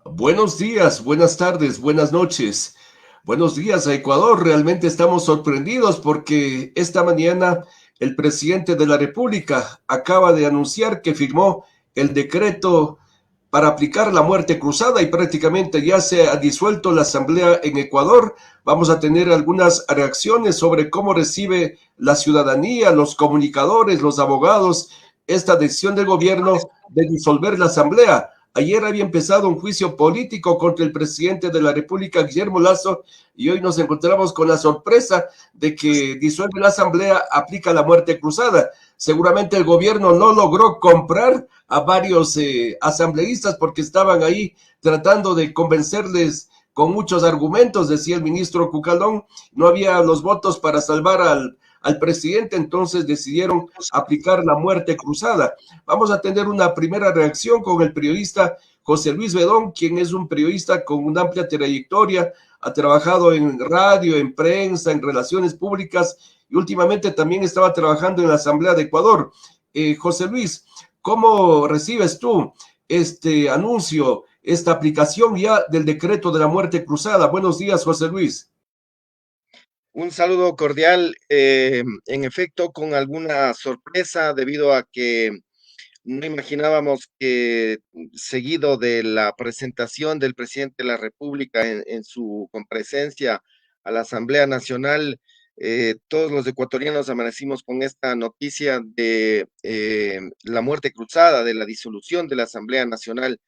Buenos días, buenas tardes, buenas noches. Buenos días a Ecuador. Realmente estamos sorprendidos porque esta mañana el presidente de la República acaba de anunciar que firmó el decreto para aplicar la muerte cruzada y prácticamente ya se ha disuelto la asamblea en Ecuador. Vamos a tener algunas reacciones sobre cómo recibe la ciudadanía, los comunicadores, los abogados, esta decisión del gobierno de disolver la asamblea. Ayer había empezado un juicio político contra el presidente de la República, Guillermo Lasso, y hoy nos encontramos con la sorpresa de que disuelve la asamblea, aplica la muerte cruzada. Seguramente el gobierno no logró comprar a varios asambleístas porque estaban ahí tratando de convencerles con muchos argumentos, decía el ministro Cucalón, no había los votos para salvar al presidente, entonces decidieron aplicar la muerte cruzada. Vamos a tener una primera reacción con el periodista José Luis Bedón, quien es un periodista con una amplia trayectoria, ha trabajado en radio, en prensa, en relaciones públicas y últimamente también estaba trabajando en la Asamblea de Ecuador. José Luis, ¿cómo recibes tú este anuncio, esta aplicación ya del decreto de la muerte cruzada? Buenos días, José Luis. Un saludo cordial, en efecto, con alguna sorpresa debido a que no imaginábamos que seguido de la presentación del presidente de la República en su comparecencia a la Asamblea Nacional, todos los ecuatorianos amanecimos con esta noticia de la muerte cruzada, de la disolución de la Asamblea Nacional.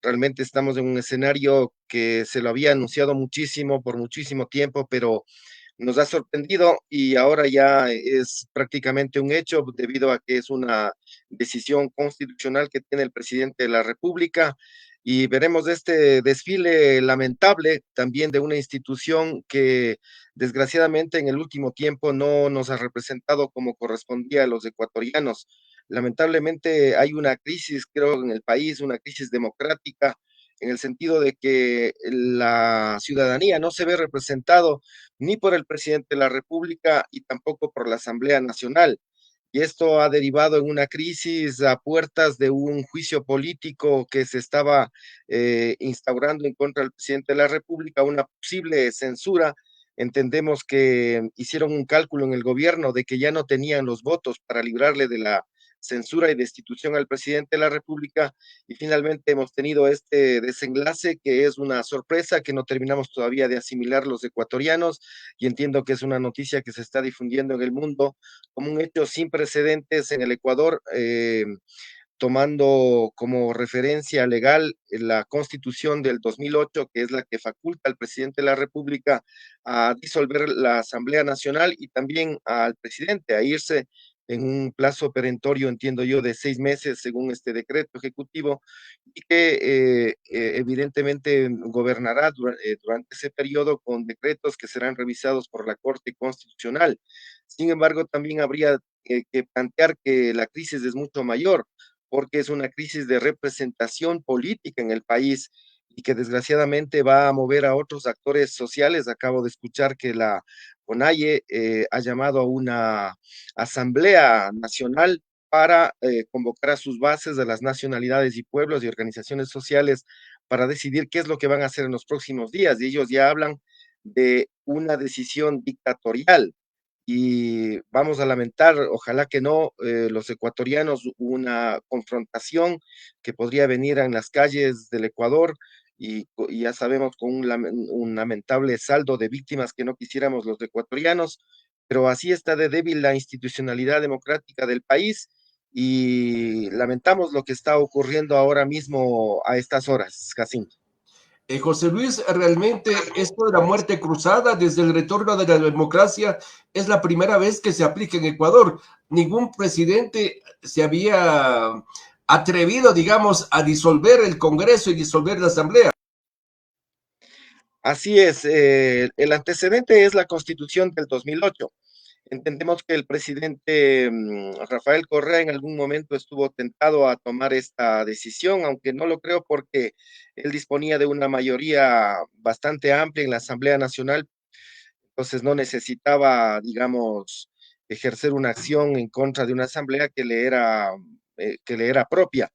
Realmente estamos en un escenario que se lo había anunciado muchísimo, por muchísimo tiempo, pero nos ha sorprendido y ahora ya es prácticamente un hecho debido a que es una decisión constitucional que tiene el presidente de la República y veremos este desfile lamentable también de una institución que desgraciadamente en el último tiempo no nos ha representado como correspondía a los ecuatorianos. Lamentablemente hay una crisis, creo, en el país, una crisis democrática en el sentido de que la ciudadanía no se ve representado ni por el presidente de la República y tampoco por la Asamblea Nacional. Y esto ha derivado en una crisis a puertas de un juicio político que se estaba instaurando en contra del presidente de la República, una posible censura. Entendemos que hicieron un cálculo en el gobierno de que ya no tenían los votos para librarle de la censura y destitución al presidente de la República y finalmente hemos tenido este desenlace que es una sorpresa que no terminamos todavía de asimilar los ecuatorianos y entiendo que es una noticia que se está difundiendo en el mundo como un hecho sin precedentes en el Ecuador, tomando como referencia legal la Constitución del 2008, que es la que faculta al presidente de la República a disolver la Asamblea Nacional y también al presidente a irse en un plazo perentorio, entiendo yo, de 6 meses, según este decreto ejecutivo, y que evidentemente gobernará durante ese periodo con decretos que serán revisados por la Corte Constitucional. Sin embargo, también habría que plantear que la crisis es mucho mayor porque es una crisis de representación política en el país y que desgraciadamente va a mover a otros actores sociales. Acabo de escuchar que la CONAIE ha llamado a una asamblea nacional para convocar a sus bases de las nacionalidades y pueblos y organizaciones sociales para decidir qué es lo que van a hacer en los próximos días. Y ellos ya hablan de una decisión dictatorial y vamos a lamentar, ojalá que no, los ecuatorianos, una confrontación que podría venir en las calles del Ecuador y ya sabemos con un lamentable saldo de víctimas que no quisiéramos los ecuatorianos, pero así está de débil la institucionalidad democrática del país y lamentamos lo que está ocurriendo ahora mismo a estas horas, Jacinto. José Luis, realmente esto de la muerte cruzada desde el retorno de la democracia es la primera vez que se aplica en Ecuador. Ningún presidente se había atrevido, digamos, a disolver el Congreso y disolver la Asamblea. Así es, el antecedente es la Constitución del 2008. Entendemos que el presidente Rafael Correa en algún momento estuvo tentado a tomar esta decisión, aunque no lo creo porque él disponía de una mayoría bastante amplia en la Asamblea Nacional, entonces no necesitaba, digamos, ejercer una acción en contra de una asamblea que le era que le era propia.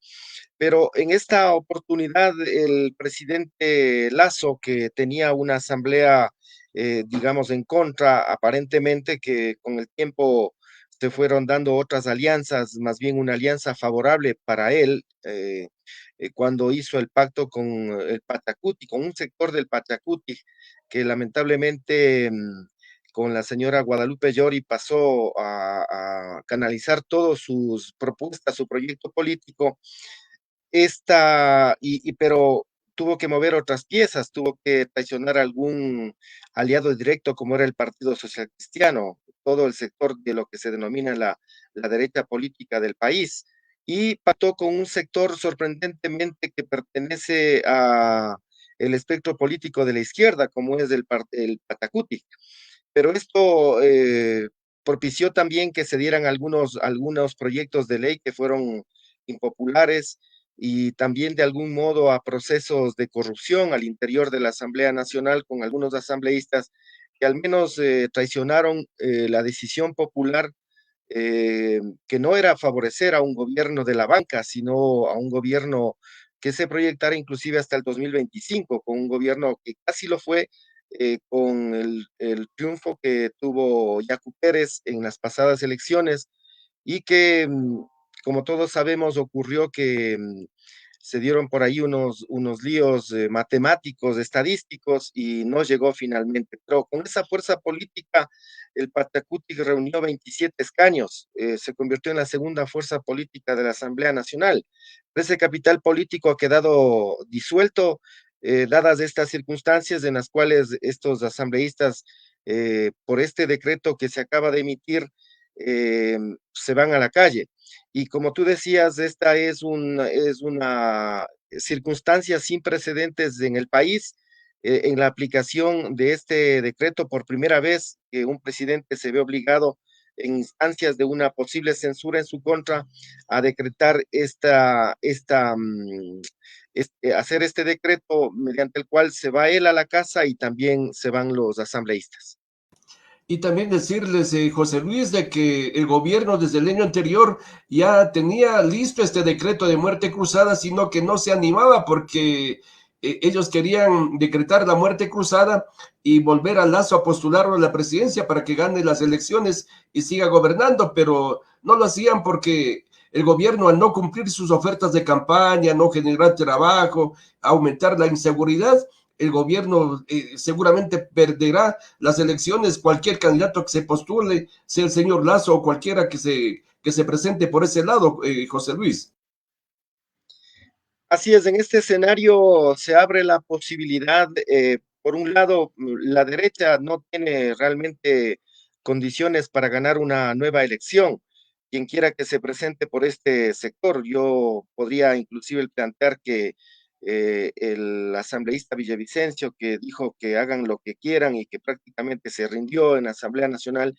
Pero en esta oportunidad, el presidente Lasso, que tenía una asamblea, digamos, en contra, aparentemente que con el tiempo se fueron dando otras alianzas, más bien una alianza favorable para él, cuando hizo el pacto con el Pachacuti, con un sector del Pachacuti, que lamentablemente con la señora Guadalupe Llori pasó a canalizar todas sus propuestas, su proyecto político pero tuvo que mover otras piezas, tuvo que traicionar algún aliado directo como era el Partido Social Cristiano, todo el sector de lo que se denomina la derecha política del país, y pactó con un sector sorprendentemente que pertenece a el espectro político de la izquierda, como es el Patacuti. Pero esto propició también que se dieran algunos proyectos de ley que fueron impopulares y también de algún modo a procesos de corrupción al interior de la Asamblea Nacional con algunos asambleístas que al menos traicionaron la decisión popular, que no era favorecer a un gobierno de la banca, sino a un gobierno que se proyectara inclusive hasta el 2025, con un gobierno que casi lo fue, con el triunfo que tuvo Yacu Pérez en las pasadas elecciones y que, como todos sabemos, ocurrió que se dieron por ahí unos líos matemáticos, estadísticos, y no llegó finalmente. Pero con esa fuerza política, el Pachacuti reunió 27 escaños, se convirtió en la segunda fuerza política de la Asamblea Nacional. Ese capital político ha quedado disuelto, dadas estas circunstancias en las cuales estos asambleístas, por este decreto que se acaba de emitir, se van a la calle. Y como tú decías, esta es una circunstancia sin precedentes en el país. En la aplicación de este decreto, por primera vez que un presidente se ve obligado en instancias de una posible censura en su contra a decretar hacer este decreto mediante el cual se va él a la casa y también se van los asambleístas. Y también decirles, José Luis, de que el gobierno desde el año anterior ya tenía listo este decreto de muerte cruzada, sino que no se animaba porque ellos querían decretar la muerte cruzada y volver a Lazo a postularlo a la presidencia para que gane las elecciones y siga gobernando, pero no lo hacían porque el gobierno, al no cumplir sus ofertas de campaña, no generar trabajo, aumentar la inseguridad, el gobierno seguramente perderá las elecciones, cualquier candidato que se postule, sea el señor Lazo o cualquiera que se presente por ese lado, José Luis. Así es, en este escenario se abre la posibilidad, por un lado, la derecha no tiene realmente condiciones para ganar una nueva elección. Quien quiera que se presente por este sector, yo podría inclusive plantear que el asambleísta Villavicencio, que dijo que hagan lo que quieran y que prácticamente se rindió en la Asamblea Nacional,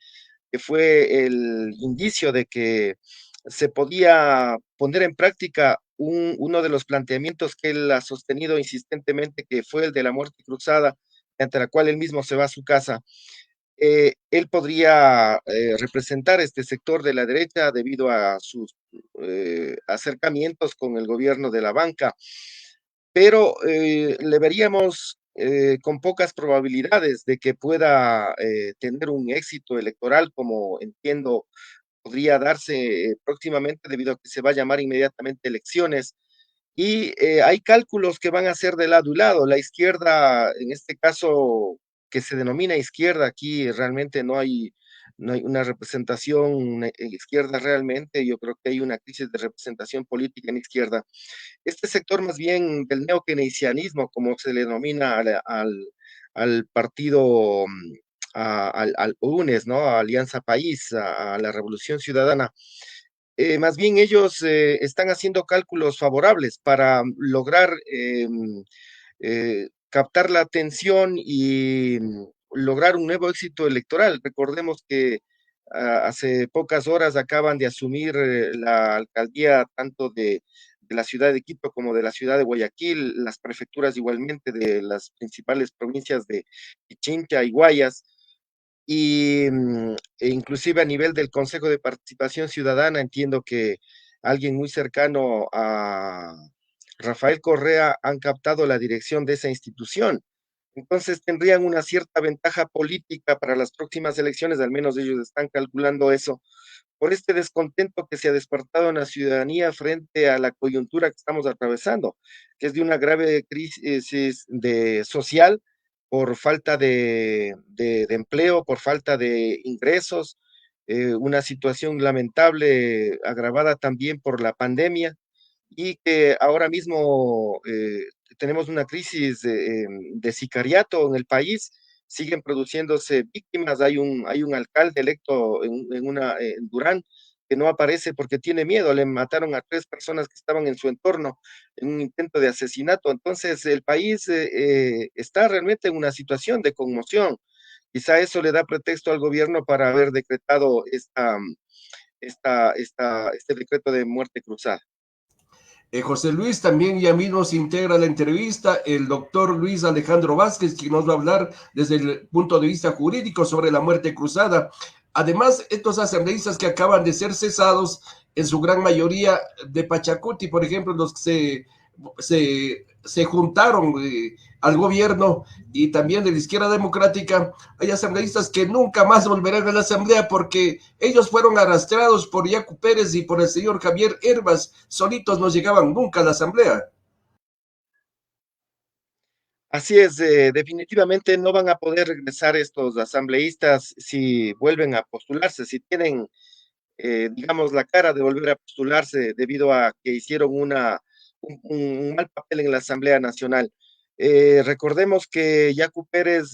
que fue el indicio de que se podía poner en práctica uno de los planteamientos que él ha sostenido insistentemente, que fue el de la muerte cruzada, ante la cual él mismo se va a su casa. Él podría representar este sector de la derecha debido a sus acercamientos con el gobierno de la banca, pero le veríamos con pocas probabilidades de que pueda tener un éxito electoral, como entiendo podría darse próximamente debido a que se va a llamar inmediatamente elecciones. Y hay cálculos que van a ser de lado y lado. La izquierda, en este caso, que se denomina izquierda, aquí realmente no hay una representación izquierda realmente. Yo creo que hay una crisis de representación política en izquierda. Este sector más bien del neokeynesianismo, como se le denomina al partido, al UNES, ¿no? A Alianza País, a la Revolución Ciudadana. Más bien ellos están haciendo cálculos favorables para lograr captar la atención y lograr un nuevo éxito electoral. Recordemos que hace pocas horas acaban de asumir la alcaldía tanto de la ciudad de Quito como de la ciudad de Guayaquil, las prefecturas igualmente de las principales provincias de Pichincha y Guayas, e inclusive a nivel del Consejo de Participación Ciudadana entiendo que alguien muy cercano a Rafael Correa, han captado la dirección de esa institución. Entonces tendrían una cierta ventaja política para las próximas elecciones, al menos ellos están calculando eso, por este descontento que se ha despertado en la ciudadanía frente a la coyuntura que estamos atravesando, que es de una grave crisis social por falta de empleo, por falta de ingresos, una situación lamentable agravada también por la pandemia y que ahora mismo tenemos una crisis de sicariato en el país, siguen produciéndose víctimas, hay un alcalde electo en Durán que no aparece porque tiene miedo, le mataron a 3 personas que estaban en su entorno en un intento de asesinato, entonces el país está realmente en una situación de conmoción, quizá eso le da pretexto al gobierno para haber decretado este decreto de muerte cruzada. José Luis, también ya mismo se integra la entrevista el doctor Luis Alejandro Vázquez, quien nos va a hablar desde el punto de vista jurídico sobre la muerte cruzada. Además, estos asambleístas que acaban de ser cesados, en su gran mayoría de Pachacuti, por ejemplo, los que se juntaron al gobierno y también de la izquierda democrática, hay asambleístas que nunca más volverán a la asamblea porque ellos fueron arrastrados por Yacu Pérez y por el señor Javier Herbas, solitos no llegaban nunca a la asamblea. Así es, definitivamente no van a poder regresar estos asambleístas si vuelven a postularse, si tienen, digamos, la cara de volver a postularse debido a que hicieron un mal papel en la Asamblea Nacional. Recordemos que Yacu Pérez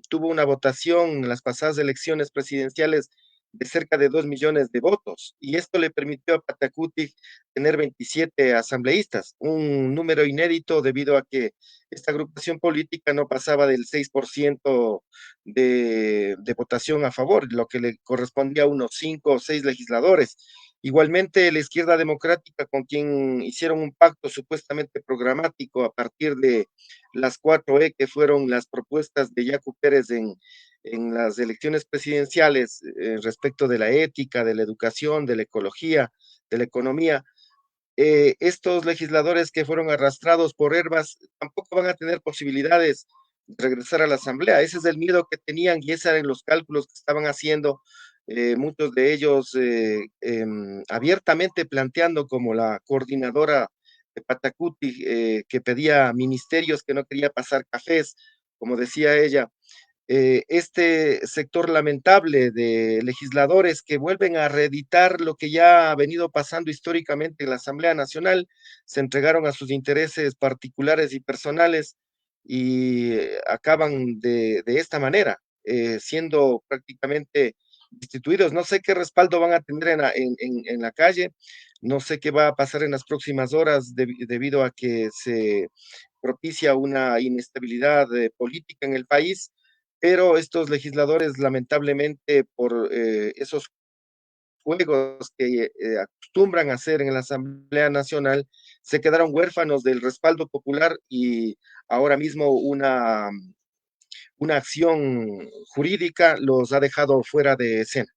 tuvo una votación en las pasadas elecciones presidenciales de cerca de 2 millones de votos y esto le permitió a Patacuti tener 27 asambleístas, un número inédito debido a que esta agrupación política no pasaba del 6% de votación a favor, lo que le correspondía a unos 5 o 6 legisladores. Igualmente, la izquierda democrática, con quien hicieron un pacto supuestamente programático a partir de las 4E, que fueron las propuestas de Yacu Pérez en las elecciones presidenciales respecto de la ética, de la educación, de la ecología, de la economía, estos legisladores que fueron arrastrados por Herbas tampoco van a tener posibilidades de regresar a la Asamblea. Ese es el miedo que tenían y esos eran los cálculos que estaban haciendo, muchos de ellos abiertamente planteando como la coordinadora de Patacuti, que pedía ministerios, que no quería pasar cafés, como decía ella, este sector lamentable de legisladores que vuelven a reeditar lo que ya ha venido pasando históricamente en la Asamblea Nacional, se entregaron a sus intereses particulares y personales y acaban de esta manera, siendo prácticamente destituidos. No sé qué respaldo van a tener en la calle, no sé qué va a pasar en las próximas horas debido a que se propicia una inestabilidad política en el país, pero estos legisladores, lamentablemente, por esos juegos que acostumbran a hacer en la Asamblea Nacional, se quedaron huérfanos del respaldo popular y ahora mismo una acción jurídica los ha dejado fuera de escena.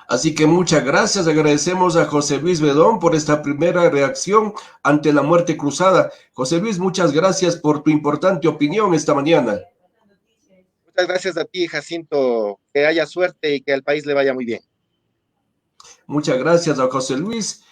Así que muchas gracias, agradecemos a José Luis Bedón por esta primera reacción ante la muerte cruzada. José Luis, muchas gracias por tu importante opinión esta mañana. Muchas gracias a ti, Jacinto, que haya suerte y que al país le vaya muy bien. Muchas gracias a José Luis.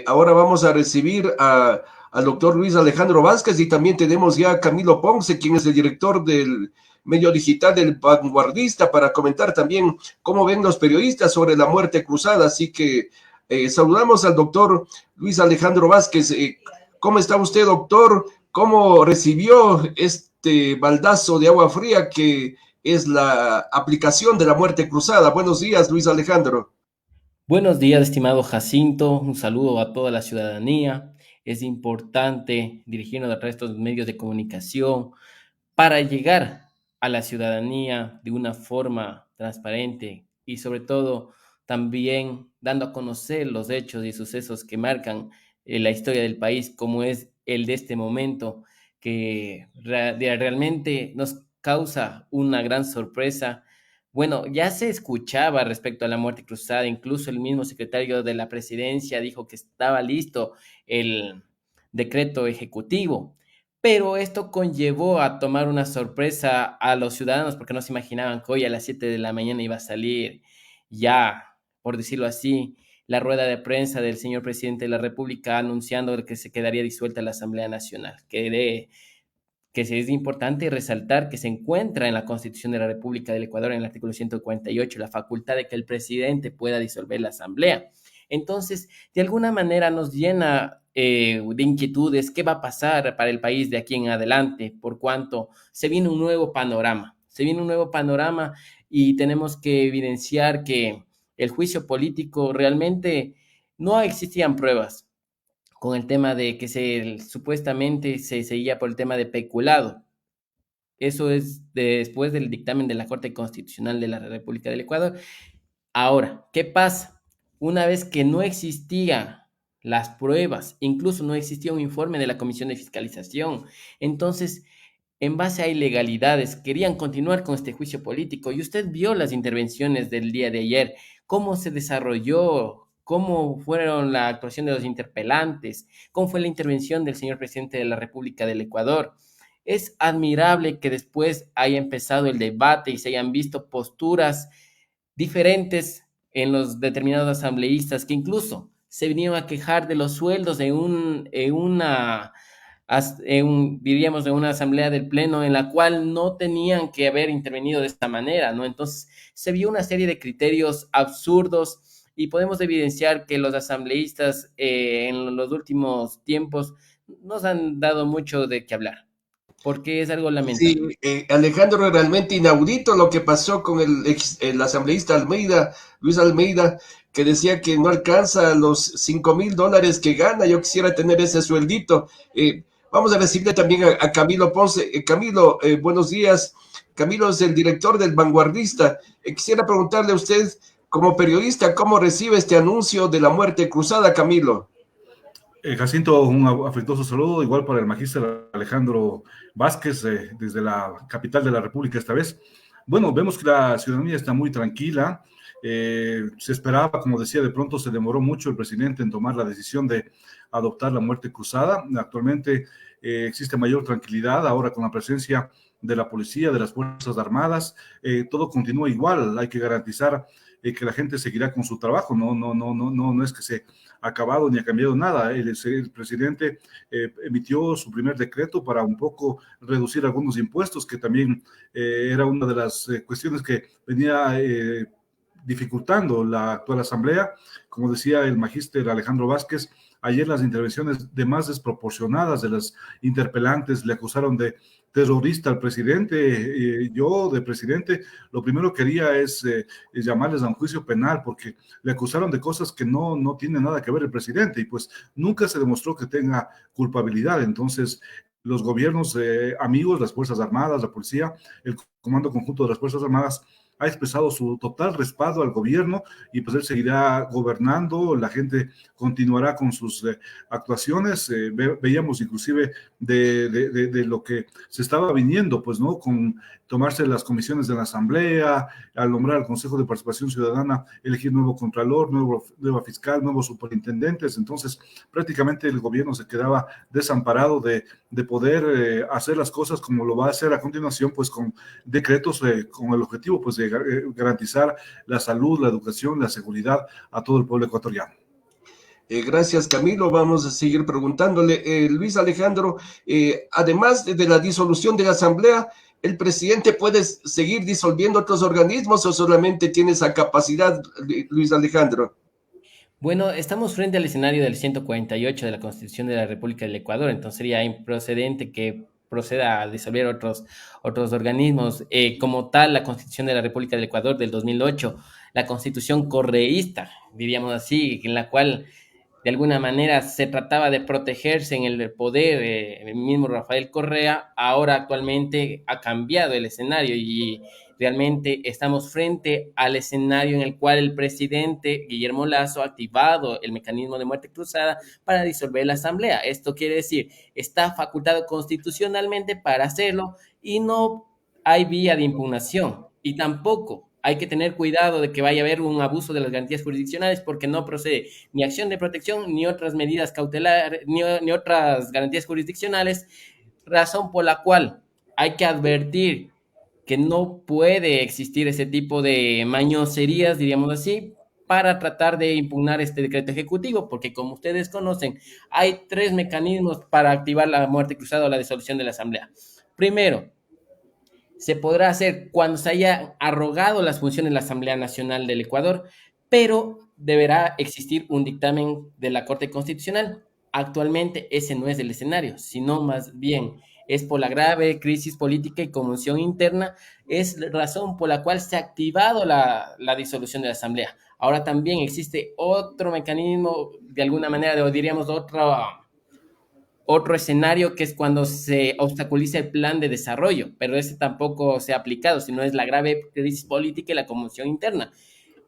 Ahora vamos a recibir al doctor Luis Alejandro Vázquez y también tenemos ya a Camilo Ponce, quien es el director del medio digital del Vanguardista, para comentar también cómo ven los periodistas sobre la muerte cruzada. Así que saludamos al doctor Luis Alejandro Vázquez. ¿Cómo está usted, doctor? ¿Cómo recibió este baldazo de agua fría que es la aplicación de la muerte cruzada? Buenos días, Luis Alejandro. Buenos días, estimado Jacinto. Un saludo a toda la ciudadanía. Es importante dirigirnos a través de estos medios de comunicación para llegar a la ciudadanía de una forma transparente y sobre todo también dando a conocer los hechos y sucesos que marcan la historia del país, como es el de este momento, que realmente nos causa una gran sorpresa Bueno, ya se escuchaba respecto a la muerte cruzada, incluso el mismo secretario de la presidencia dijo que estaba listo el decreto ejecutivo, pero esto conllevó a tomar una sorpresa a los ciudadanos porque no se imaginaban que hoy a las 7 de la mañana iba a salir ya, por decirlo así, la rueda de prensa del señor presidente de la República anunciando que se quedaría disuelta la Asamblea Nacional, que sí es importante resaltar que se encuentra en la Constitución de la República del Ecuador, en el artículo 148, la facultad de que el presidente pueda disolver la asamblea. Entonces, de alguna manera nos llena de inquietudes qué va a pasar para el país de aquí en adelante, por cuanto se viene un nuevo panorama. Se viene un nuevo panorama y tenemos que evidenciar que el juicio político realmente no existían pruebas con el tema de que supuestamente se seguía por el tema de peculado. Eso es después del dictamen de la Corte Constitucional de la República del Ecuador. Ahora, ¿qué pasa? Una vez que no existían las pruebas, incluso no existía un informe de la Comisión de Fiscalización, entonces, en base a ilegalidades, querían continuar con este juicio político. Y usted vio las intervenciones del día de ayer, cómo se desarrolló, cómo fueron la actuación de los interpelantes, cómo fue la intervención del señor presidente de la República del Ecuador. Es admirable que después haya empezado el debate y se hayan visto posturas diferentes en los determinados asambleístas que incluso se vinieron a quejar de los sueldos diríamos, de una asamblea del pleno en la cual no tenían que haber intervenido de esta manera, ¿no? Entonces se vio una serie de criterios absurdos y podemos evidenciar que los asambleístas en los últimos tiempos nos han dado mucho de qué hablar, porque es algo Sí, lamentable. Alejandro, realmente inaudito lo que pasó con el asambleísta Almeida, Luis Almeida, que decía que no alcanza los $5,000 que gana. Yo quisiera tener ese sueldito. Vamos a recibirle también a Camilo Ponce. Camilo, buenos días. Camilo es el director del Vanguardista. Quisiera preguntarle a usted, como periodista, ¿cómo recibe este anuncio de la muerte cruzada, Camilo? Jacinto, un afectuoso saludo, igual para el magíster Alejandro Vázquez, desde la capital de la República esta vez. Bueno, vemos que la ciudadanía está muy tranquila. Se esperaba, como decía, de pronto se demoró mucho el presidente en tomar la decisión de adoptar la muerte cruzada. Actualmente existe mayor tranquilidad ahora con la presencia de la policía, de las Fuerzas Armadas. Todo continúa igual, hay que garantizar que la gente seguirá con su trabajo. No es que se ha acabado ni ha cambiado nada. El presidente emitió su primer decreto para un poco reducir algunos impuestos, que también era una de las cuestiones que venía dificultando la actual asamblea. Como decía el magíster Alejandro Vázquez, ayer las intervenciones de más desproporcionadas de las interpelantes le acusaron de terrorista al presidente. Yo, de presidente, lo primero que quería es llamarles a un juicio penal, porque le acusaron de cosas que no tienen nada que ver el presidente, y pues nunca se demostró que tenga culpabilidad. Entonces, los gobiernos amigos, las Fuerzas Armadas, la policía, el Comando Conjunto de las Fuerzas Armadas, ha expresado su total respaldo al gobierno, y pues él seguirá gobernando, la gente continuará con sus actuaciones. Veíamos inclusive de lo que se estaba viniendo, pues, ¿no? Con tomarse las comisiones de la Asamblea, al nombrar al Consejo de Participación Ciudadana, elegir nuevo contralor, nueva fiscal, nuevos superintendentes. Entonces, prácticamente el gobierno se quedaba desamparado de poder hacer las cosas como lo va a hacer a continuación, pues con decretos con el objetivo, pues, de garantizar la salud, la educación, la seguridad a todo el pueblo ecuatoriano. Gracias, Camilo. Vamos a seguir preguntándole. Luis Alejandro, además de la disolución de la Asamblea, ¿el presidente puede seguir disolviendo otros organismos o solamente tiene esa capacidad, Luis Alejandro? Bueno, estamos frente al escenario del 148 de la Constitución de la República del Ecuador, entonces sería improcedente que proceda a disolver otros organismos. Como tal, la Constitución de la República del Ecuador del 2008, la Constitución correísta, diríamos así, en la cual de alguna manera se trataba de protegerse en el poder, el mismo Rafael Correa, ahora actualmente ha cambiado el escenario y realmente estamos frente al escenario en el cual el presidente Guillermo Lasso ha activado el mecanismo de muerte cruzada para disolver la asamblea. Esto quiere decir, está facultado constitucionalmente para hacerlo y no hay vía de impugnación. Y tampoco hay que tener cuidado de que vaya a haber un abuso de las garantías jurisdiccionales porque no procede ni acción de protección ni otras medidas cautelares, ni otras garantías jurisdiccionales, razón por la cual hay que advertir que no puede existir ese tipo de mañoserías, diríamos así, para tratar de impugnar este decreto ejecutivo, porque como ustedes conocen, hay 3 mecanismos para activar la muerte cruzada o la disolución de la Asamblea. Primero, se podrá hacer cuando se haya arrogado las funciones de la Asamblea Nacional del Ecuador, pero deberá existir un dictamen de la Corte Constitucional. Actualmente ese no es el escenario, sino más bien es por la grave crisis política y conmoción interna, es razón por la cual se ha activado la disolución de la Asamblea. Ahora también existe otro mecanismo, de alguna manera, o diríamos otro escenario, que es cuando se obstaculiza el plan de desarrollo, pero ese tampoco se ha aplicado, sino es la grave crisis política y la conmoción interna.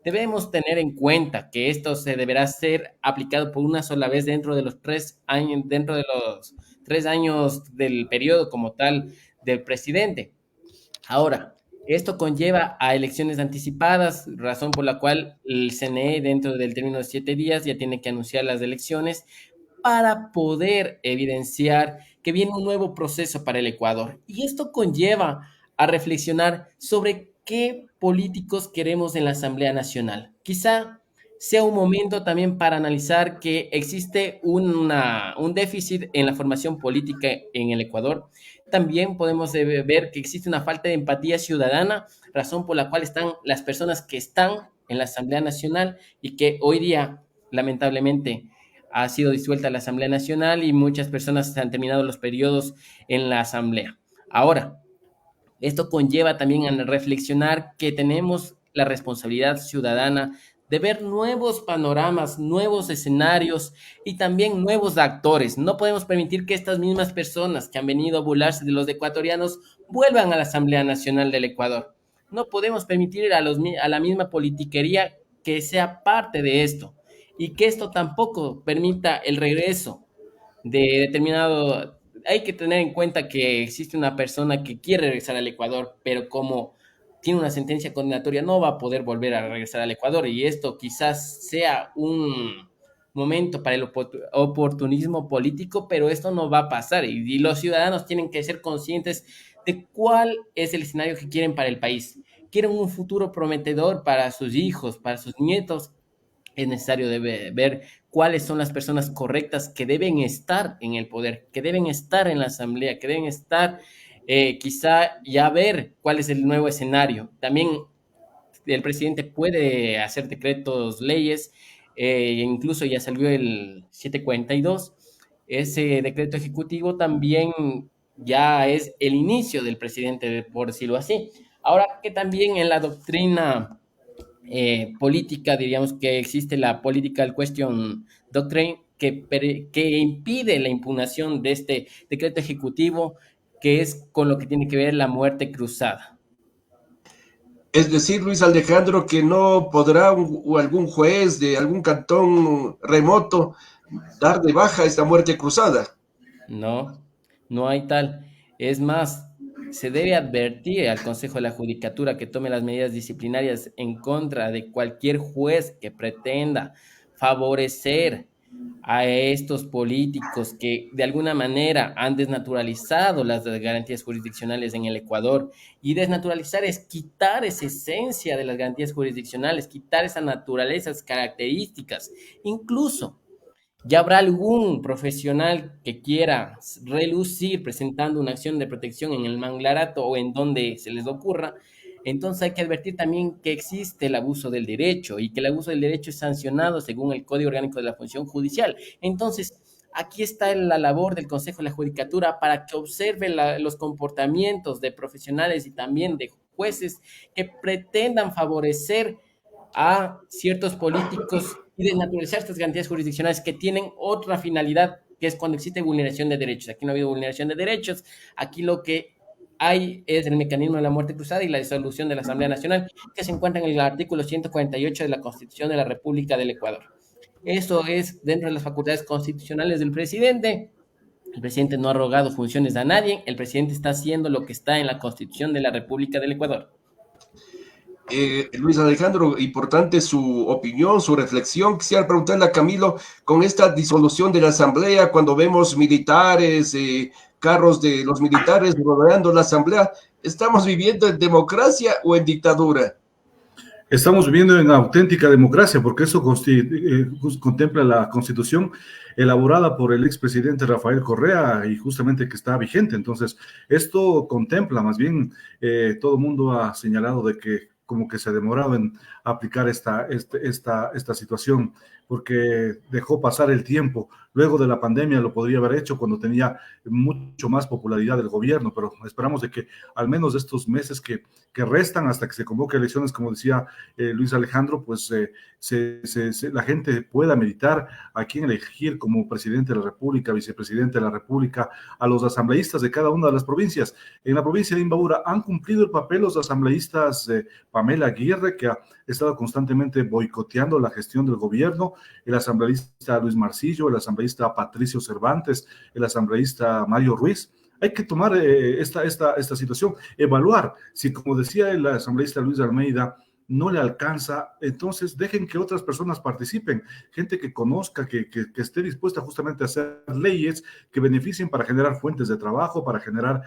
Debemos tener en cuenta que esto se deberá ser aplicado por una sola vez dentro de los 3 años del periodo como tal del presidente. Ahora, esto conlleva a elecciones anticipadas, razón por la cual el CNE dentro del término de 7 días ya tiene que anunciar las elecciones para poder evidenciar que viene un nuevo proceso para el Ecuador. Y esto conlleva a reflexionar sobre qué políticos queremos en la Asamblea Nacional. Quizá sea un momento también para analizar que existe un déficit en la formación política en el Ecuador. También podemos ver que existe una falta de empatía ciudadana, razón por la cual están las personas que están en la Asamblea Nacional y que hoy día, lamentablemente, ha sido disuelta la Asamblea Nacional y muchas personas se han terminado los periodos en la Asamblea. Ahora, esto conlleva también a reflexionar que tenemos la responsabilidad ciudadana de ver nuevos panoramas, nuevos escenarios y también nuevos actores. No podemos permitir que estas mismas personas que han venido a burlarse de los ecuatorianos vuelvan a la Asamblea Nacional del Ecuador. No podemos permitir a la misma politiquería que sea parte de esto y que esto tampoco permita el regreso de determinado. Hay que tener en cuenta que existe una persona que quiere regresar al Ecuador, pero como tiene una sentencia condenatoria, no va a poder volver a regresar al Ecuador. Y esto quizás sea un momento para el oportunismo político, pero esto no va a pasar. Y los ciudadanos tienen que ser conscientes de cuál es el escenario que quieren para el país. Quieren un futuro prometedor para sus hijos, para sus nietos. Es necesario ver cuáles son las personas correctas que deben estar en el poder, que deben estar en la asamblea, que deben estar, quizá ya ver cuál es el nuevo escenario. También el presidente puede hacer decretos, leyes, incluso ya salió el 742. Ese decreto ejecutivo también ya es el inicio del presidente, por decirlo así. Ahora que también en la doctrina política, diríamos que existe la Political Question Doctrine que impide la impugnación de este decreto ejecutivo, que es con lo que tiene que ver la muerte cruzada. Es decir, Luis Alejandro, que no podrá algún juez de algún cantón remoto dar de baja esta muerte cruzada. No, no hay tal. Es más, se debe advertir al Consejo de la Judicatura que tome las medidas disciplinarias en contra de cualquier juez que pretenda favorecer a estos políticos que de alguna manera han desnaturalizado las garantías jurisdiccionales en el Ecuador. Y desnaturalizar es quitar esa esencia de las garantías jurisdiccionales, quitar esa naturaleza, esas características. Incluso ya habrá algún profesional que quiera relucir presentando una acción de protección en el Manglarato o en donde se les ocurra. Entonces hay que advertir también que existe el abuso del derecho y que el abuso del derecho es sancionado según el Código Orgánico de la Función Judicial. Entonces, aquí está la labor del Consejo de la Judicatura para que observe los comportamientos de profesionales y también de jueces que pretendan favorecer a ciertos políticos y desnaturalizar estas garantías jurisdiccionales que tienen otra finalidad, que es cuando existe vulneración de derechos. Aquí no ha habido vulneración de derechos, aquí lo que hay es el mecanismo de la muerte cruzada y la disolución de la Asamblea Nacional, que se encuentra en el artículo 148 de la Constitución de la República del Ecuador. Eso es dentro de las facultades constitucionales del presidente. El presidente no ha rogado funciones a nadie, el presidente está haciendo lo que está en la Constitución de la República del Ecuador. Luis Alejandro, importante su opinión, su reflexión. Quisiera preguntarle a Camilo, con esta disolución de la Asamblea, cuando vemos militares, carros de los militares rodeando la Asamblea, ¿estamos viviendo en democracia o en dictadura? Estamos viviendo en auténtica democracia, porque eso contempla la Constitución elaborada por el expresidente Rafael Correa y justamente que está vigente. Entonces, esto contempla, más bien, todo el mundo ha señalado de que como que se ha demorado en aplicar esta situación, porque dejó pasar el tiempo. Luego de la pandemia lo podría haber hecho cuando tenía mucho más popularidad el gobierno, pero esperamos de que al menos estos meses que restan hasta que se convoque elecciones, como decía Luis Alejandro, pues la gente pueda meditar a quién elegir como presidente de la República, vicepresidente de la República, a los asambleístas de cada una de las provincias. En la provincia de Imbabura han cumplido el papel los asambleístas Pamela Aguirre, que ha estado constantemente boicoteando la gestión del gobierno, el asambleísta Luis Marcillo, el asambleísta Patricio Cervantes, el asambleísta Mario Ruiz. Hay que tomar esta situación, evaluar si, como decía el asambleísta Luis Almeida, no le alcanza, entonces dejen que otras personas participen, gente que conozca, que esté dispuesta justamente a hacer leyes que beneficien para generar fuentes de trabajo, para generar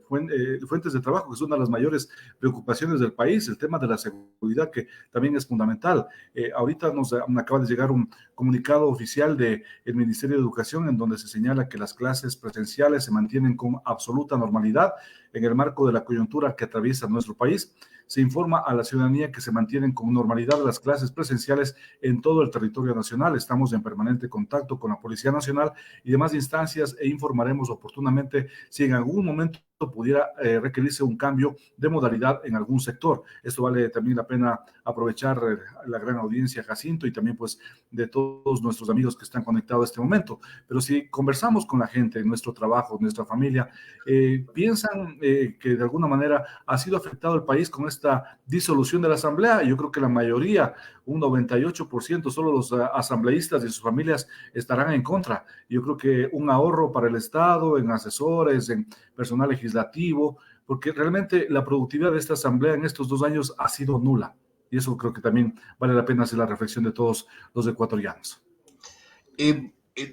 fuentes de trabajo, que es una de las mayores preocupaciones del país, el tema de la seguridad, que también es fundamental. Ahorita nos acaba de llegar un comunicado oficial del Ministerio de Educación en donde se señala que las clases presenciales se mantienen con absoluta normalidad en el marco de la coyuntura que atraviesa nuestro país. Se informa a la ciudadanía que se mantienen con normalidad las clases presenciales en todo el territorio nacional. Estamos en permanente contacto con la Policía Nacional y demás instancias e informaremos oportunamente si en algún momento pudiera requerirse un cambio de modalidad en algún sector. Esto vale también la pena aprovechar la gran audiencia, Jacinto, y también pues de todos nuestros amigos que están conectados a este momento. Pero si conversamos con la gente en nuestro trabajo, nuestra familia, piensan que de alguna manera ha sido afectado el país con esta disolución de la Asamblea. Yo creo que la mayoría, un 98%, solo los asambleístas y sus familias estarán en contra. Yo creo que un ahorro para el Estado, en asesores, en personal legislativo, porque realmente la productividad de esta Asamblea en estos 2 años ha sido nula. Y eso creo que también vale la pena hacer la reflexión de todos los ecuatorianos.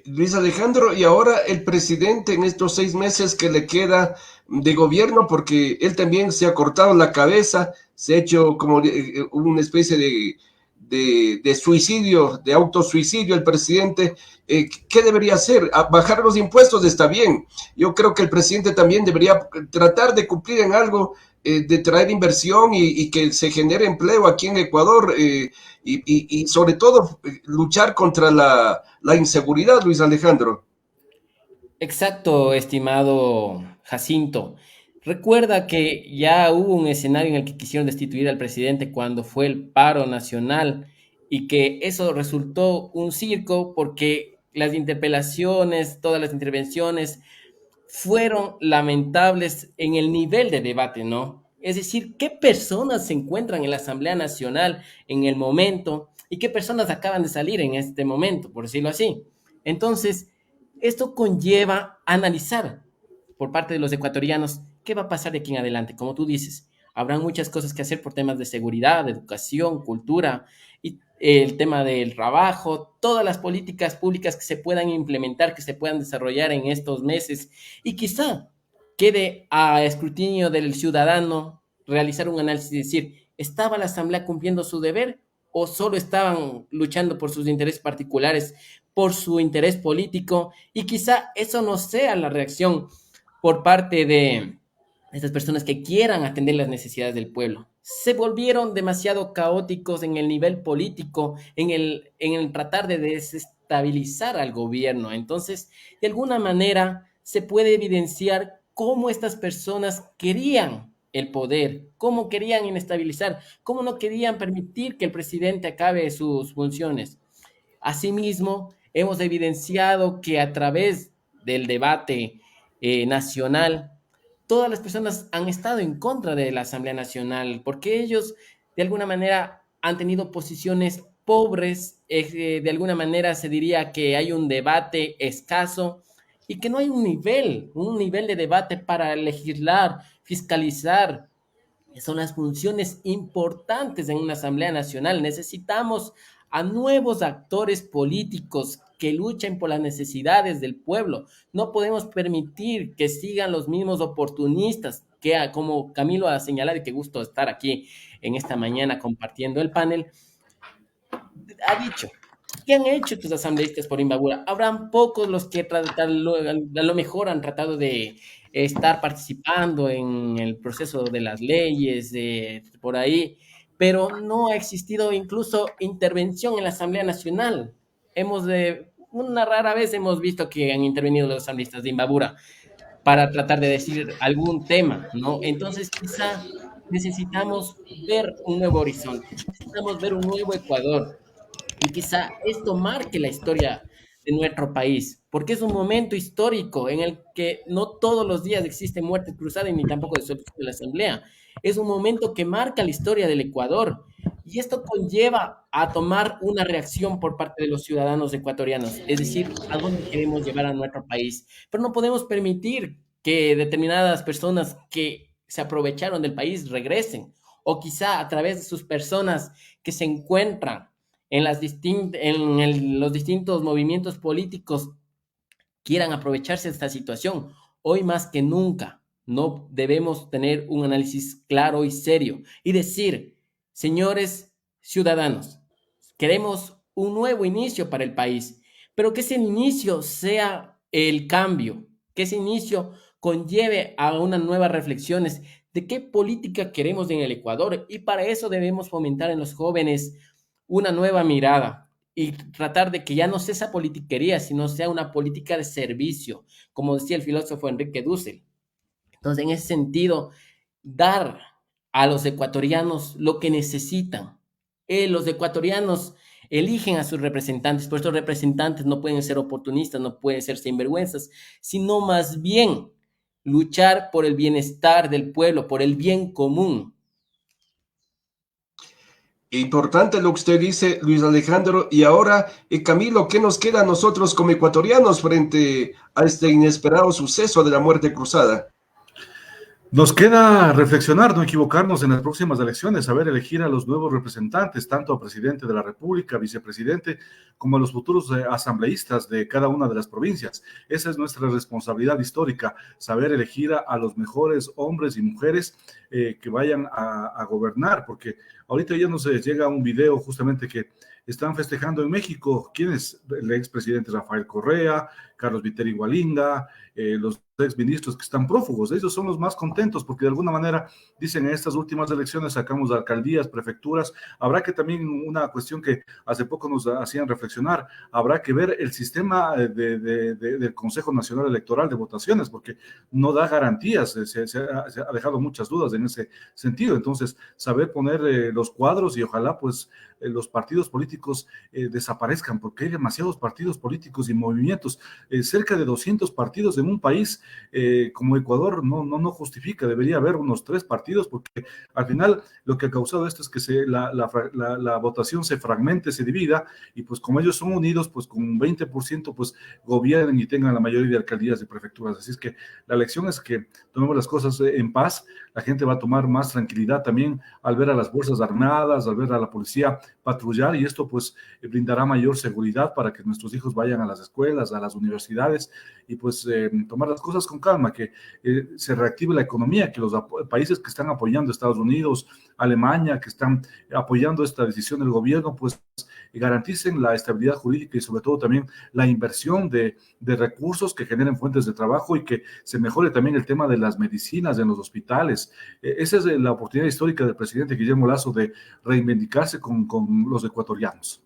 Luis Alejandro, y ahora el presidente en estos 6 meses que le queda de gobierno, porque él también se ha cortado la cabeza, se ha hecho como una especie de suicidio, de autosuicidio el presidente. ¿Qué debería hacer? Bajar los impuestos está bien. Yo creo que el presidente también debería tratar de cumplir en algo, de traer inversión y que se genere empleo aquí en Ecuador, y sobre todo luchar contra la inseguridad, Luis Alejandro. Exacto, estimado Jacinto. Recuerda que ya hubo un escenario en el que quisieron destituir al presidente cuando fue el paro nacional y que eso resultó un circo porque las interpelaciones, todas las intervenciones fueron lamentables en el nivel de debate, ¿no? Es decir, qué personas se encuentran en la Asamblea Nacional en el momento y qué personas acaban de salir en este momento, por decirlo así. Entonces, esto conlleva analizar por parte de los ecuatorianos qué va a pasar de aquí en adelante. Como tú dices, habrán muchas cosas que hacer por temas de seguridad, de educación, cultura y el tema del trabajo, todas las políticas públicas que se puedan implementar, que se puedan desarrollar en estos meses y quizá quede a escrutinio del ciudadano realizar un análisis y decir, ¿estaba la Asamblea cumpliendo su deber o solo estaban luchando por sus intereses particulares, por su interés político? Y quizá eso no sea la reacción por parte de estas personas que quieran atender las necesidades del pueblo. Se volvieron demasiado caóticos en el nivel político, en el tratar de desestabilizar al gobierno. Entonces, de alguna manera, se puede evidenciar cómo estas personas querían el poder, cómo querían inestabilizar, cómo no querían permitir que el presidente acabe sus funciones. Asimismo, hemos evidenciado que a través del debate nacional, todas las personas han estado en contra de la Asamblea Nacional, porque ellos de alguna manera han tenido posiciones pobres, de alguna manera se diría que hay un debate escaso y que no hay un nivel de debate para legislar, fiscalizar Son las funciones importantes en una Asamblea Nacional. Necesitamos a nuevos actores políticos que luchen por las necesidades del pueblo. No podemos permitir que sigan los mismos oportunistas que, como Camilo ha señalado, y qué gusto estar aquí en esta mañana compartiendo el panel, ha dicho. ¿Qué han hecho tus asambleístas por Imbabura? Habrán pocos los que a lo mejor han tratado de estar participando en el proceso de las leyes, por ahí, pero no ha existido incluso intervención en la Asamblea Nacional. Una rara vez hemos visto que han intervenido los asambleístas de Imbabura para tratar de decir algún tema, ¿no? Entonces, quizá necesitamos ver un nuevo horizonte, necesitamos ver un nuevo Ecuador, y quizá esto marque la historia de nuestro país, porque es un momento histórico en el que no todos los días existe muerte cruzada y ni tampoco disolución de la Asamblea. Es un momento que marca la historia del Ecuador y esto conlleva a tomar una reacción por parte de los ciudadanos ecuatorianos, es decir, a dónde queremos llevar a nuestro país. Pero no podemos permitir que determinadas personas que se aprovecharon del país regresen, o quizá a través de sus personas que se encuentran en, los distintos movimientos políticos quieran aprovecharse de esta situación. Hoy más que nunca no debemos tener un análisis claro y serio y decir, señores ciudadanos, queremos un nuevo inicio para el país, pero que ese inicio sea el cambio, que ese inicio conlleve a unas nuevas reflexiones de qué política queremos en el Ecuador, y para eso debemos fomentar en los jóvenes una nueva mirada y tratar de que ya no sea esa politiquería, sino sea una política de servicio, como decía el filósofo Enrique Dussel. Entonces, en ese sentido, dar a los ecuatorianos lo que necesitan. Los ecuatorianos eligen a sus representantes, por estos representantes no pueden ser oportunistas, no pueden ser sinvergüenzas, sino más bien luchar por el bienestar del pueblo, por el bien común. Importante lo que usted dice, Luis Alejandro. Y ahora, Camilo, ¿qué nos queda a nosotros como ecuatorianos frente a este inesperado suceso de la muerte cruzada? Nos queda reflexionar, no equivocarnos en las próximas elecciones, saber elegir a los nuevos representantes, tanto a presidente de la República, vicepresidente, como a los futuros asambleístas de cada una de las provincias. Esa es nuestra responsabilidad histórica, saber elegir a los mejores hombres y mujeres que vayan a gobernar, porque ahorita ya nos llega un video justamente que están festejando en México. ¿Quién es? El expresidente Rafael Correa, Carlos Viteri Gualinga, los exministros que están prófugos. Ellos son los más contentos porque de alguna manera dicen: en estas últimas elecciones sacamos de alcaldías, prefecturas. Habrá que también, una cuestión que hace poco nos hacían reflexionar, habrá que ver el sistema del Consejo Nacional Electoral de votaciones, porque no da garantías, se ha dejado muchas dudas en ese sentido. Entonces, saber poner los cuadros, y ojalá pues los partidos políticos desaparezcan, porque hay demasiados partidos políticos y movimientos, cerca de 200 partidos en un país como Ecuador no justifica. Debería haber unos 3 partidos, porque al final lo que ha causado esto es que la votación se fragmente, se divida, y pues como ellos son unidos, pues con un 20% pues gobiernen y tengan la mayoría de alcaldías y prefecturas. Así es que la lección es que tomemos las cosas en paz. La gente va a tomar más tranquilidad también al ver a las fuerzas armadas, al ver a la policía patrullar, y esto pues brindará mayor seguridad para que nuestros hijos vayan a las escuelas, a las universidades, y pues tomar las cosas con calma, que se reactive la economía, que los países que están apoyando, Estados Unidos, Alemania, que están apoyando esta decisión del gobierno, pues garanticen la estabilidad jurídica y sobre todo también la inversión de recursos que generen fuentes de trabajo, y que se mejore también el tema de las medicinas en los hospitales. Esa es la oportunidad histórica del presidente Guillermo Lasso de reivindicarse con los ecuatorianos.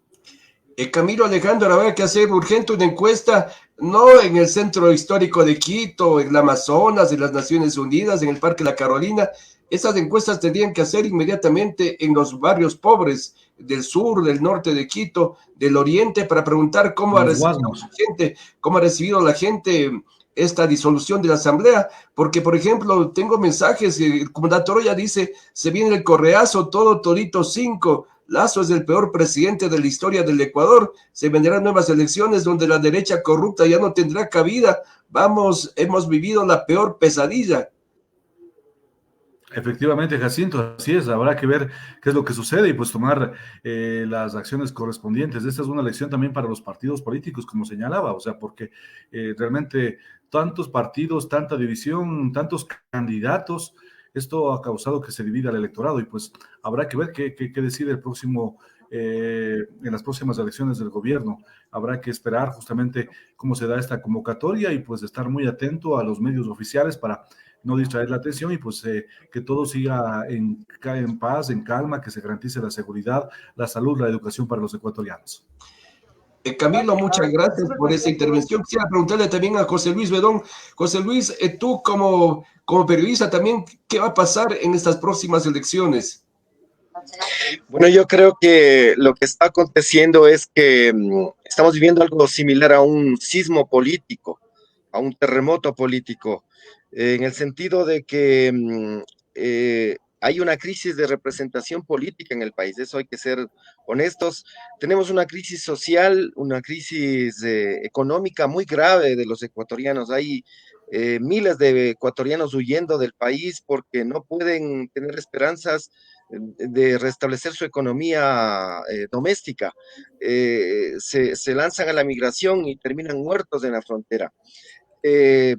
Camilo, Alejandro, habrá que hacer urgente una encuesta, no en el centro histórico de Quito, en el Amazonas, en las Naciones Unidas, en el Parque La Carolina. Esas encuestas tendrían que hacer inmediatamente en los barrios pobres del sur, del norte de Quito, del oriente, para preguntar cómo ha recibido la gente esta disolución de la asamblea, porque por ejemplo tengo mensajes, el comandante Oroya dice: se viene el correazo, todo todito 5, Lasso es el peor presidente de la historia del Ecuador, se vendrán nuevas elecciones donde la derecha corrupta ya no tendrá cabida, hemos vivido la peor pesadilla. Efectivamente, Jacinto, así es, habrá que ver qué es lo que sucede y pues tomar las acciones correspondientes. Esta es una lección también para los partidos políticos, como señalaba, o sea, porque realmente tantos partidos, tanta división, tantos candidatos, esto ha causado que se divida el electorado y pues habrá que ver qué decide el próximo, en las próximas elecciones del gobierno. Habrá que esperar justamente cómo se da esta convocatoria y pues estar muy atento a los medios oficiales para no distraer la atención y pues que todo siga en paz, en calma, que se garantice la seguridad, la salud, la educación para los ecuatorianos. Camilo, muchas gracias por esa intervención. Quisiera preguntarle también a José Luis Bedón. José Luis, tú como periodista también, ¿qué va a pasar en estas próximas elecciones? Bueno, yo creo que lo que está aconteciendo es que estamos viviendo algo similar a un sismo político, a un terremoto político, en el sentido de que hay una crisis de representación política en el país, de eso hay que ser honestos. Tenemos una crisis social, una crisis económica muy grave de los ecuatorianos. Hay miles de ecuatorianos huyendo del país porque no pueden tener esperanzas de restablecer su economía doméstica. Se lanzan a la migración y terminan muertos en la frontera. Eh,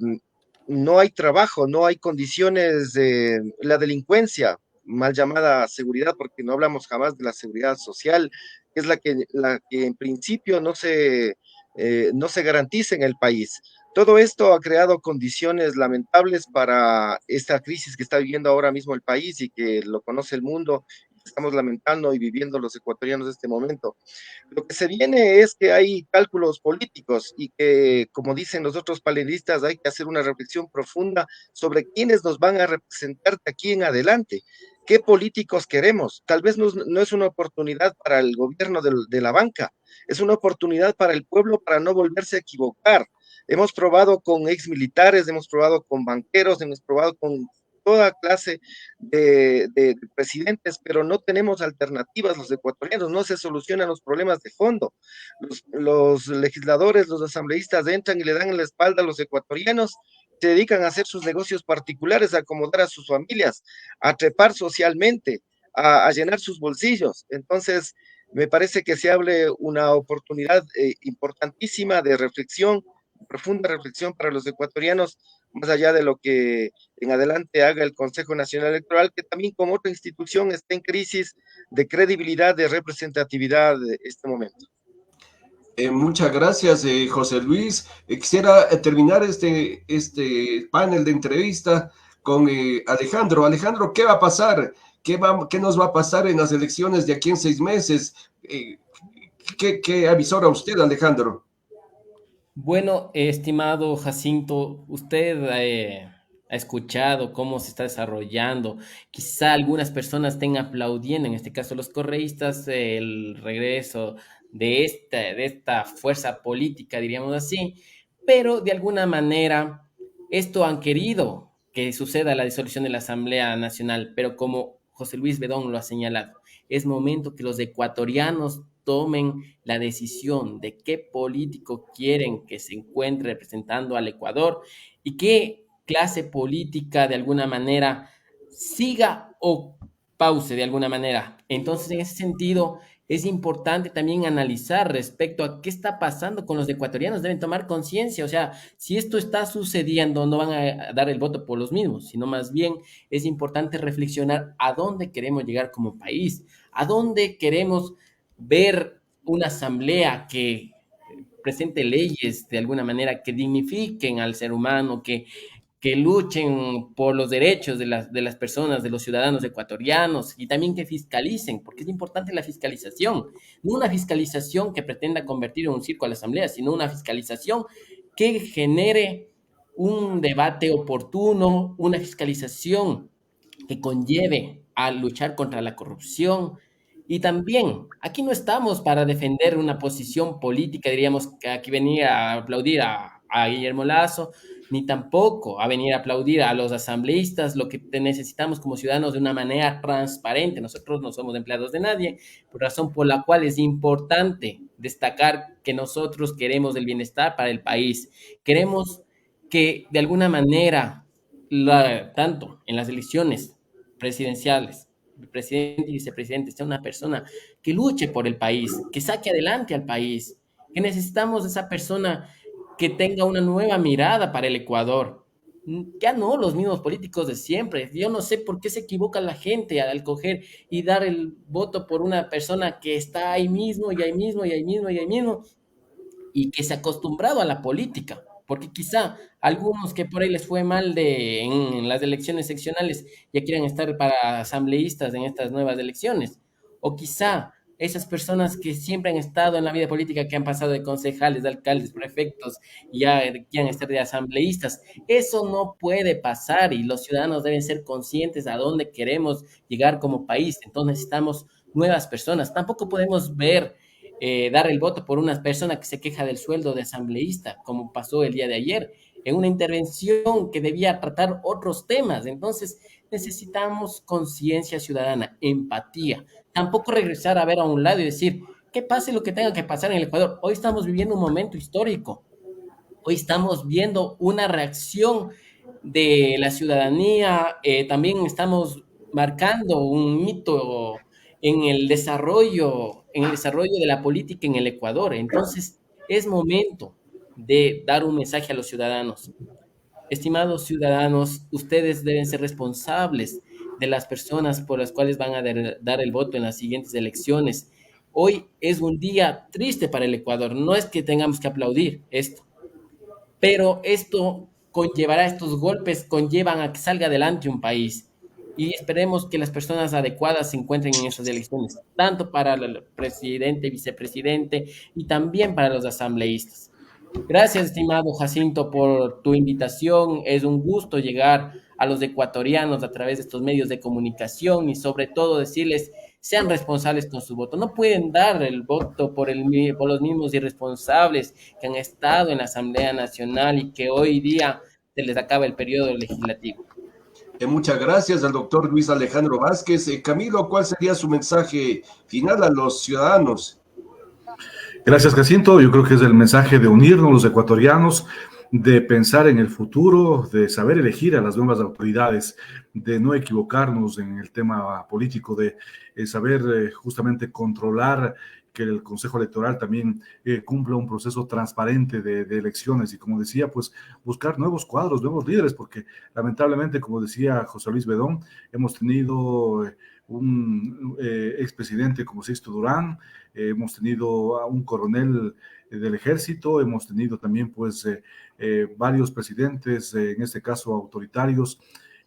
no hay trabajo, no hay condiciones de la delincuencia, mal llamada seguridad, porque no hablamos jamás de la seguridad social, que es la que en principio no se garantiza en el país. Todo esto ha creado condiciones lamentables para esta crisis que está viviendo ahora mismo el país y que lo conoce el mundo, estamos lamentando y viviendo los ecuatorianos en este momento. Lo que se viene es que hay cálculos políticos y que, como dicen los otros panelistas, hay que hacer una reflexión profunda sobre quiénes nos van a representar de aquí en adelante. ¿Qué políticos queremos? Tal vez no es una oportunidad para el gobierno de la banca, es una oportunidad para el pueblo para no volverse a equivocar. Hemos probado con exmilitares, hemos probado con banqueros, hemos probado con toda clase de presidentes, pero no tenemos alternativas los ecuatorianos, no se solucionan los problemas de fondo. Los legisladores, los asambleístas entran y le dan la espalda a los ecuatorianos, se dedican a hacer sus negocios particulares, a acomodar a sus familias, a trepar socialmente, a llenar sus bolsillos. Entonces, me parece que se abre una oportunidad importantísima de reflexión, profunda reflexión para los ecuatorianos, más allá de lo que en adelante haga el Consejo Nacional Electoral, que también como otra institución está en crisis de credibilidad, de representatividad de este momento. Muchas gracias, José Luis. Quisiera terminar este panel de entrevista con Alejandro. Alejandro, ¿qué va a pasar? ¿Qué nos va a pasar en las elecciones de aquí en 6 meses? ¿Qué avisora usted, Alejandro? Bueno, estimado Jacinto, usted ha escuchado cómo se está desarrollando. Quizá algunas personas estén aplaudiendo, en este caso los correístas, el regreso de esta fuerza política, diríamos así, pero de alguna manera esto han querido que suceda la disolución de la Asamblea Nacional, pero como José Luis Bedón lo ha señalado, es momento que los ecuatorianos tomen la decisión de qué político quieren que se encuentre representando al Ecuador y qué clase política de alguna manera siga o pause de alguna manera. Entonces, en ese sentido, es importante también analizar respecto a qué está pasando con los ecuatorianos. Deben tomar conciencia, o sea, si esto está sucediendo, no van a dar el voto por los mismos, sino más bien es importante reflexionar a dónde queremos llegar como país, a dónde queremos ver una asamblea que presente leyes de alguna manera que dignifiquen al ser humano, que luchen por los derechos de las personas, de los ciudadanos ecuatorianos y también que fiscalicen, porque es importante la fiscalización, no una fiscalización que pretenda convertir en un circo a la asamblea, sino una fiscalización que genere un debate oportuno, una fiscalización que conlleve a luchar contra la corrupción. Y también, aquí no estamos para defender una posición política, diríamos que aquí venía a aplaudir a Guillermo Lazo, ni tampoco a venir a aplaudir a los asambleístas. Lo que necesitamos como ciudadanos de una manera transparente. Nosotros no somos empleados de nadie, por razón por la cual es importante destacar que nosotros queremos el bienestar para el país. Queremos que de alguna manera, tanto en las elecciones presidenciales, presidente y vicepresidente, sea una persona que luche por el país, que saque adelante al país, que necesitamos esa persona que tenga una nueva mirada para el Ecuador. Ya no los mismos políticos de siempre. Yo no sé por qué se equivoca la gente al coger y dar el voto por una persona que está ahí mismo y ahí mismo y ahí mismo y ahí mismo y que se ha acostumbrado a la política, porque quizá algunos que por ahí les fue mal en las elecciones seccionales ya quieran estar para asambleístas en estas nuevas elecciones, o quizá esas personas que siempre han estado en la vida política, que han pasado de concejales, de alcaldes, prefectos, ya quieran estar de asambleístas. Eso no puede pasar y los ciudadanos deben ser conscientes a dónde queremos llegar como país. Entonces necesitamos nuevas personas. Tampoco podemos ver dar el voto por una persona que se queja del sueldo de asambleísta, como pasó el día de ayer, en una intervención que debía tratar otros temas. Entonces, necesitamos conciencia ciudadana, empatía. Tampoco regresar a ver a un lado y decir, que pase lo que tenga que pasar en el Ecuador. Hoy estamos viviendo un momento histórico. Hoy estamos viendo una reacción de la ciudadanía, también estamos marcando un hito en el desarrollo de la política en el Ecuador. Entonces, es momento de dar un mensaje a los ciudadanos. Estimados ciudadanos, ustedes deben ser responsables de las personas por las cuales van a dar el voto en las siguientes elecciones. Hoy es un día triste para el Ecuador. No es que tengamos que aplaudir esto, pero esto conllevará, estos golpes conllevan a que salga adelante un país y esperemos que las personas adecuadas se encuentren en esas elecciones, tanto para el presidente, vicepresidente y también para los asambleístas. Gracias, estimado Jacinto, por tu invitación. Es un gusto llegar a los ecuatorianos a través de estos medios de comunicación y sobre todo decirles, sean responsables con su voto. No pueden dar el voto por los mismos irresponsables que han estado en la Asamblea Nacional y que hoy día se les acaba el periodo legislativo. Muchas gracias al doctor Luis Alejandro Vázquez. Camilo, ¿cuál sería su mensaje final a los ciudadanos? Gracias, Jacinto. Yo creo que es el mensaje de unirnos los ecuatorianos, de pensar en el futuro, de saber elegir a las nuevas autoridades, de no equivocarnos en el tema político, de saber justamente controlar que el Consejo Electoral también cumpla un proceso transparente de elecciones y, como decía, pues buscar nuevos cuadros, nuevos líderes, porque lamentablemente, como decía José Luis Bedón, hemos tenido un expresidente como Sixto Durán, hemos tenido a un coronel del ejército, hemos tenido también pues varios presidentes, en este caso autoritarios,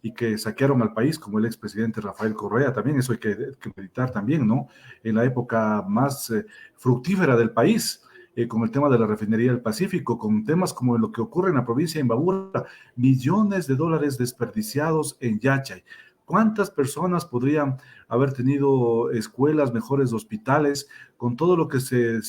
y que saquearon al país, como el expresidente Rafael Correa, también eso hay que meditar también, ¿no? En la época más fructífera del país, con el tema de la refinería del Pacífico, con temas como lo que ocurre en la provincia de Imbabura, millones de dólares desperdiciados en Yachay. ¿Cuántas personas podrían haber tenido escuelas, mejores hospitales, con todo lo que se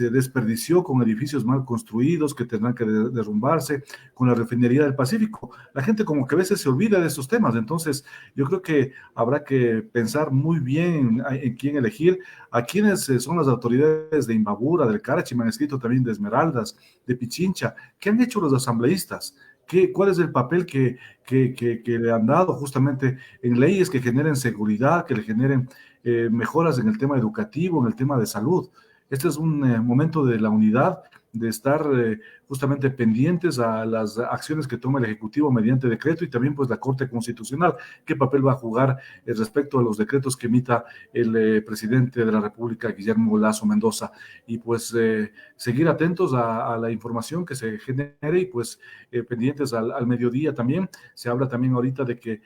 desperdició, con edificios mal construidos que tendrán que derrumbarse, con la refinería del Pacífico? La gente como que a veces se olvida de estos temas, entonces yo creo que habrá que pensar muy bien en quién elegir, a quiénes son las autoridades de Imbabura, del Carchi, me han escrito también de Esmeraldas, de Pichincha. ¿Qué han hecho los asambleístas? ¿Cuál es el papel que le han dado justamente en leyes que generen seguridad, que le generen mejoras en el tema educativo, en el tema de salud? Este es un momento de la unidad, de estar justamente pendientes a las acciones que toma el Ejecutivo mediante decreto y también pues la Corte Constitucional, qué papel va a jugar respecto a los decretos que emita el presidente de la República, Guillermo Lasso Mendoza, y pues seguir atentos a la información que se genere y pues pendientes al mediodía también. Se habla también ahorita de que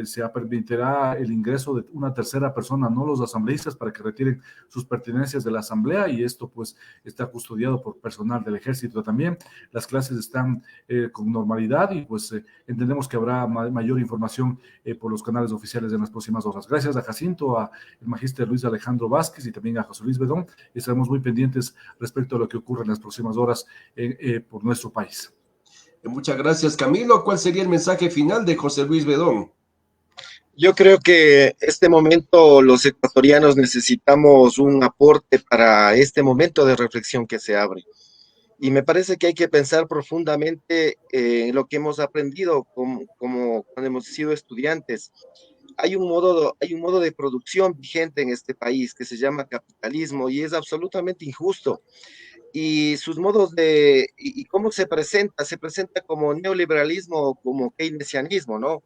se permitirá el ingreso de una tercera persona, no los asambleístas, para que retiren sus pertenencias de la asamblea, y esto pues está custodiado por personal del ejército también. Las clases están con normalidad y pues entendemos que habrá mayor información por los canales oficiales en las próximas horas. Gracias a Jacinto, a el magíster Luis Alejandro Vázquez y también a José Luis Bedón. Estaremos muy pendientes respecto a lo que ocurre en las próximas horas por nuestro país. Muchas gracias, Camilo. ¿Cuál sería el mensaje final de José Luis Bedón? Yo creo que este momento los ecuatorianos necesitamos un aporte para este momento de reflexión que se abre. Y me parece que hay que pensar profundamente en lo que hemos aprendido como cuando hemos sido estudiantes. Hay un modo de producción vigente en este país que se llama capitalismo y es absolutamente injusto. Y sus modos y cómo se presenta como neoliberalismo o como keynesianismo, ¿no?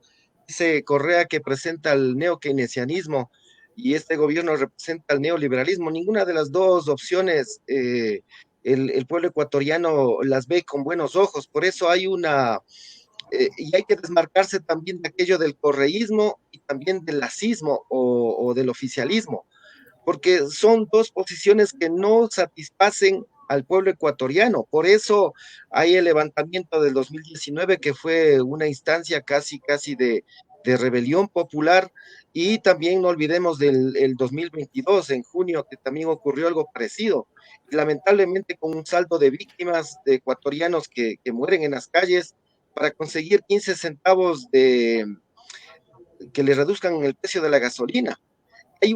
Dice Correa que presenta el neo-keynesianismo y este gobierno representa el neoliberalismo. Ninguna de las dos opciones el pueblo ecuatoriano las ve con buenos ojos. Por eso y hay que desmarcarse también de aquello del correísmo y también del lacismo o del oficialismo, porque son dos posiciones que no satisfacen al pueblo ecuatoriano. Por eso hay el levantamiento del 2019, que fue una instancia casi de rebelión popular, y también no olvidemos del 2022, en junio, que también ocurrió algo parecido. Lamentablemente con un saldo de víctimas de ecuatorianos que mueren en las calles para conseguir 15 centavos que le reduzcan el precio de la gasolina. Hay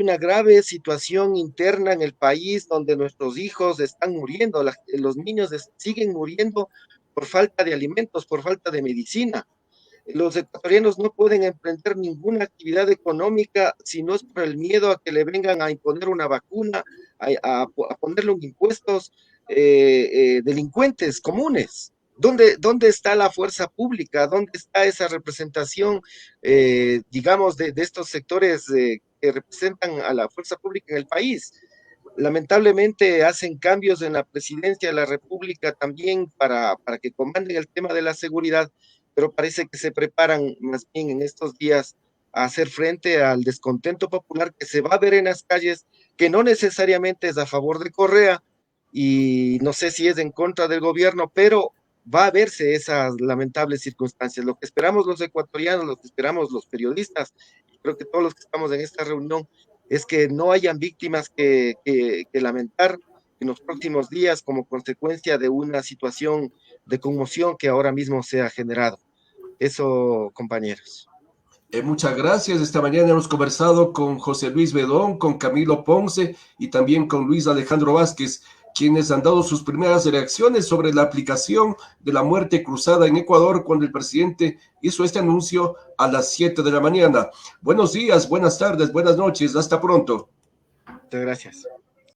una grave situación interna en el país donde nuestros hijos están muriendo, los niños siguen muriendo por falta de alimentos, por falta de medicina. Los ecuatorianos no pueden emprender ninguna actividad económica si no es por el miedo a que le vengan a imponer una vacuna, a ponerle un impuestos delincuentes comunes. ¿Dónde está la fuerza pública? ¿Dónde está esa representación, digamos, de estos sectores que representan a la fuerza pública en el país? Lamentablemente hacen cambios en la presidencia de la República también para que comanden el tema de la seguridad, pero parece que se preparan más bien en estos días a hacer frente al descontento popular que se va a ver en las calles, que no necesariamente es a favor de Correa y no sé si es en contra del gobierno, pero va a verse esas lamentables circunstancias. Lo que esperamos los ecuatorianos, lo que esperamos los periodistas, creo que todos los que estamos en esta reunión, es que no hayan víctimas que lamentar en los próximos días como consecuencia de una situación de conmoción que ahora mismo se ha generado. Eso, compañeros. Muchas gracias. Esta mañana hemos conversado con José Luis Bedón, con Camilo Ponce y también con Luis Alejandro Vázquez, quienes han dado sus primeras reacciones sobre la aplicación de la muerte cruzada en Ecuador cuando el presidente hizo este anuncio a las 7 de la mañana. Buenos días, buenas tardes, buenas noches. Hasta pronto. Muchas gracias.